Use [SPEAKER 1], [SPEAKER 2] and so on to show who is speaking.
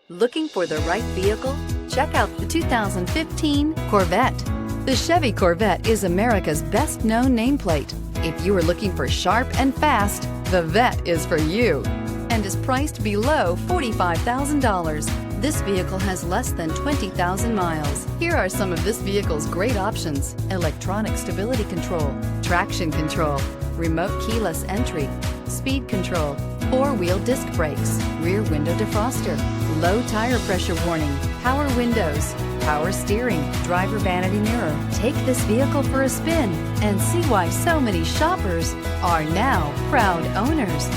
[SPEAKER 1] Looking for the right vehicle? Check out the 2015 Corvette. The Chevy Corvette is America's best-known nameplate. If you are looking for sharp and fast, the Vette is for you and is priced below $45,000. This vehicle has less than 20,000 miles. Here are some of this vehicle's great options: electronic stability control, traction control, remote keyless entry, speed control, four-wheel disc brakes, rear window defroster, low tire pressure warning, power windows, power steering, driver vanity mirror. Take this vehicle for a spin and see why so many shoppers are now proud owners.